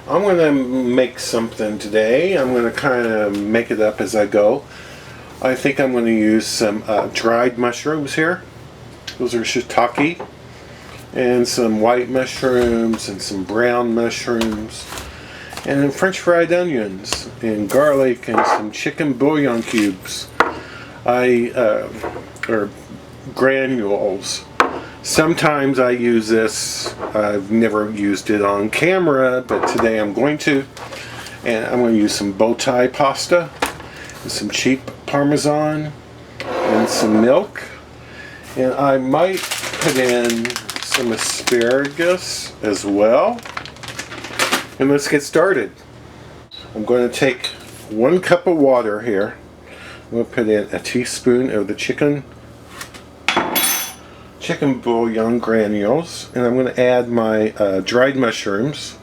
I'm going to make something today. I'm going to kind of make it up as I go. I think I'm going to use some dried mushrooms here. Those are shiitake. And some white mushrooms and some brown mushrooms. And then French fried onions and garlic and some chicken bouillon cubes. Or granules. Sometimes I use this. I've never used it on camera, but today I'm going to. And I'm going to use some Bowtie Pasta, and some cheap parmesan, and some milk. And I might put in some asparagus as well. And let's get started. I'm going to take 1 cup of water here. I'm going to put in a teaspoon of the chicken bouillon granules, and I'm going to add my dried mushrooms.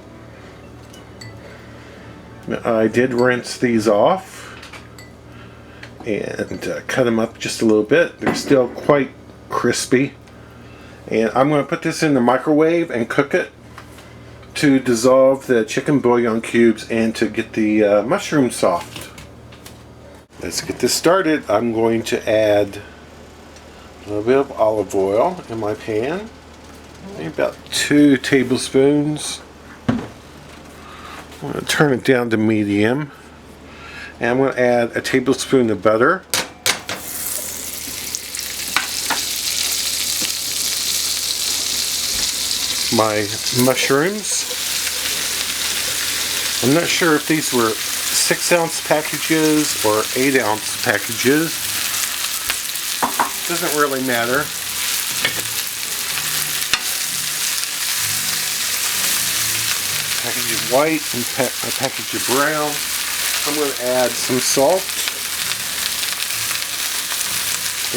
I did rinse these off and cut them up just a little bit. They're still quite crispy, and I'm going to put this in the microwave and cook it to dissolve the chicken bouillon cubes and to get the mushrooms soft. Let's get this started. I'm going to add a little bit of olive oil in my pan, maybe about 2 tablespoons. I'm going to turn it down to medium, and I'm going to add a tablespoon of butter, my mushrooms. I'm not sure if these were 6-ounce packages or 8-ounce packages. Doesn't really matter. Package of white and a package of brown. I'm going to add some salt.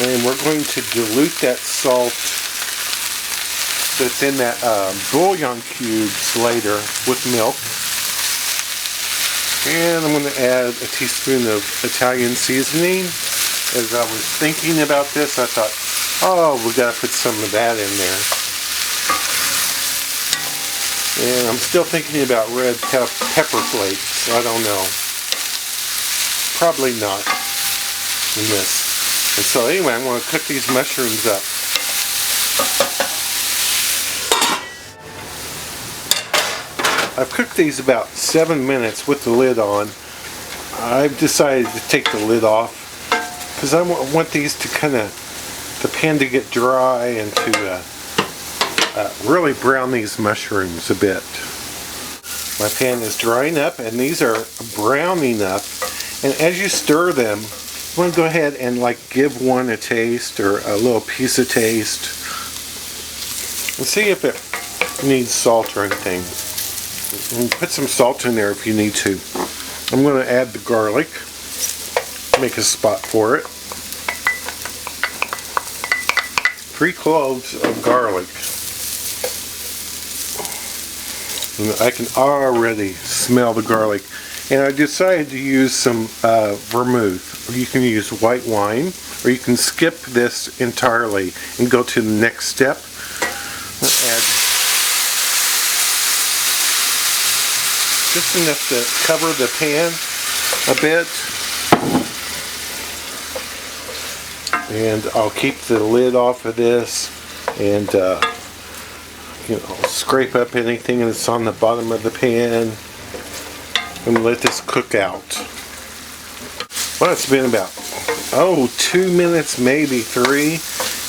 And we're going to dilute that salt that's in that bouillon cubes later with milk. And I'm going to add a teaspoon of Italian seasoning. As I was thinking about this, I thought, oh, we got to put some of that in there. And I'm still thinking about red pepper flakes. I don't know. Probably not in this. And so anyway, I'm going to cook these mushrooms up. I've cooked these about 7 minutes with the lid on. I've decided to take the lid off because I want these to the pan to get dry and to really brown these mushrooms a bit. My pan is drying up and these are browning up. And as you stir them, you want to go ahead and give one a taste or a little piece of taste. And see if it needs salt or anything. And put some salt in there if you need to. I'm going to add the garlic. Make a spot for it. 3 cloves of garlic. And I can already smell the garlic. And I decided to use some vermouth. You can use white wine, or you can skip this entirely and go to the next step. I'll add just enough to cover the pan a bit. And I'll keep the lid off of this and scrape up anything that's on the bottom of the pan and let this cook out. Well, it's been about 2 minutes, maybe 3,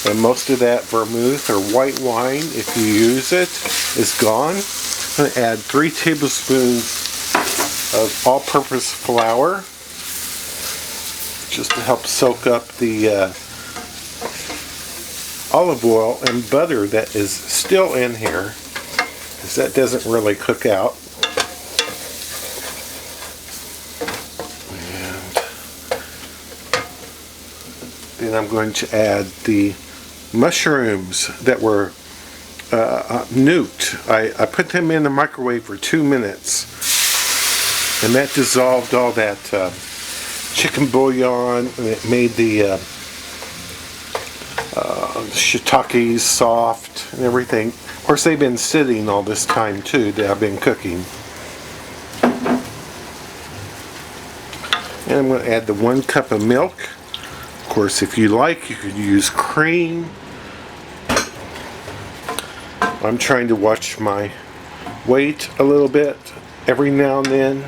and most of that vermouth or white wine, if you use it, is gone. I'm going to add 3 tablespoons of all-purpose flour just to help soak up the olive oil and butter that is still in here, because that doesn't really cook out. And then I'm going to add the mushrooms that were nuked. I put them in the microwave for 2 minutes, and that dissolved all that chicken bouillon, and it made the shiitakes soft and everything. Of course, they've been sitting all this time too that I've been cooking. And I'm going to add the 1 cup of milk. Of course, if you like, you could use cream. I'm trying to watch my weight a little bit every now and then.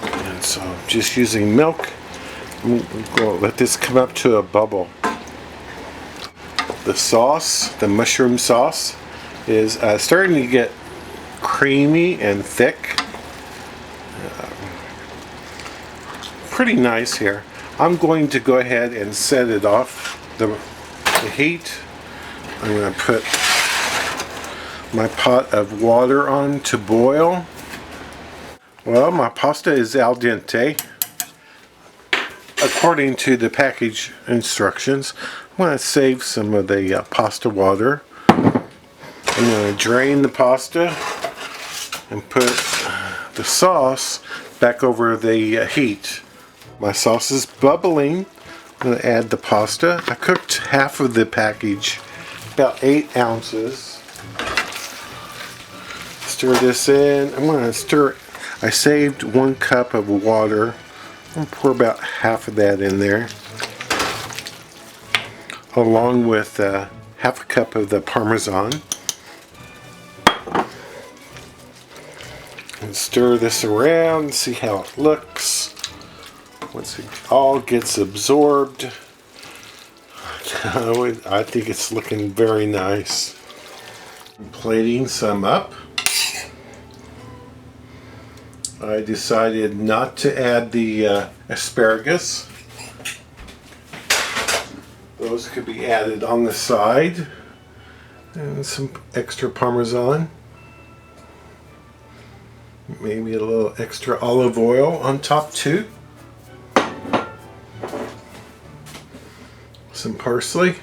And so I'm just using milk. I'm going to let this come up to a bubble. The sauce, the mushroom sauce, is starting to get creamy and thick. Pretty nice here. I'm going to go ahead and set it off the heat. I'm going to put my pot of water on to boil. Well, my pasta is al dente. According to the package instructions, I'm going to save some of the pasta water. I'm going to drain the pasta and put the sauce back over the heat. My sauce is bubbling. I'm going to add the pasta. I cooked half of the package, about 8 ounces. Stir this in. I'm going to stir. I saved 1 cup of water. I'm going to pour about half of that in there, along with half a cup of the parmesan. And stir this around, see how it looks. Once it all gets absorbed, I think it's looking very nice. I'm plating some up. I decided not to add the asparagus. Those could be added on the side. And some extra parmesan. Maybe a little extra olive oil on top too. Some parsley.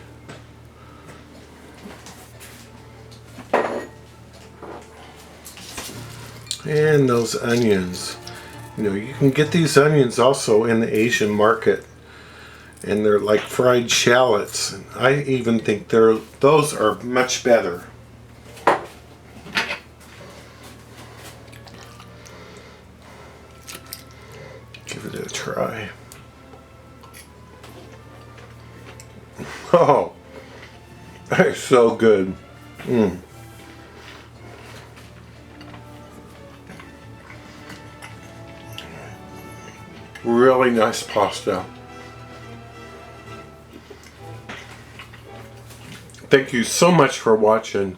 And those onions. You know, you can get these onions also in the Asian market. And they're like fried shallots. I even think those are much better. Give it a try. Oh, that's so good. Really nice pasta. Thank you so much for watching.